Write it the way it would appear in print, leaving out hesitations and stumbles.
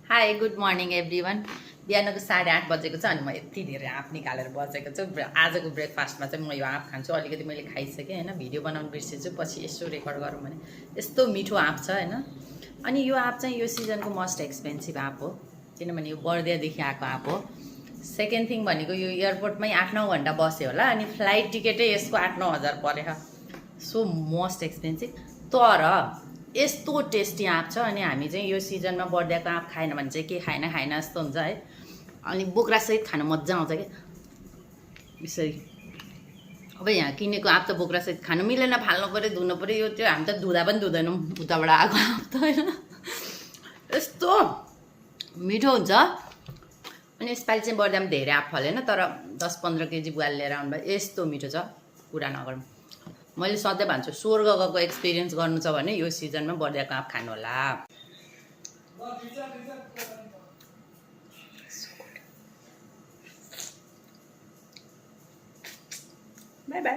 High good morning every one. बिहानको 8:30 बजेको छ अनि म यति धेरै आँप निकालेर बसेको छु। आजको ब्रेकफास्टमा चाहिँ म यो आँप खान्छु। अलिकति मैले खाइसकेँ होइन, भिडियो बनाउनु बिर्सेछु, पछि यसो रेकर्ड गरौँ भने। यस्तो मिठो आँप छ होइन। अनि यो आँप चाहिँ यो सिजनको मोस्ट एक्सपेन्सिभ आँप हो, किनभने यो बर्दियादेखि आएको आँप हो। सेकेन्ड थिङ भनेको यो एयरपोर्टमै 8-9 घन्टा बस्यो होला, अनि फ्लाइट टिकटै यसको 8-9 हजार परेछ। सो मोस्ट एक्सपेन्सिभ, तर यस्तो टेस्टी आँप छ। अनि हामी चाहिँ यो सिजनमा बर्दियाको आँप खाएन भने चाहिँ के खाएन जस्तो हुन्छ है। अनि बोक्रासहित खानु मजा आउँछ कि यसरी। अब यहाँ किनेको आँप त बोक्रासहित खानु मिलेन, फाल्नु पऱ्यो, धुनु पऱ्यो। यो त्यो हामी त धुँदा पनि धुँदैनौँ, उताबाट आएको आँप त होइन। यस्तो मिठो हुन्छ। अनि यसपालि चाहिँ बर्दियामा धेरै आँप फलेन, तर 10-15 केजी बुवाले लिएर आउनुभयो। यस्तो मिठो छ, कुरा नगरौँ। मैले सधैँ भन्छु, स्वर्ग गएको एक्सपिरियन्स गर्नु छ भने यो सिजनमा बर्दियाको आँप खानु होला। By by.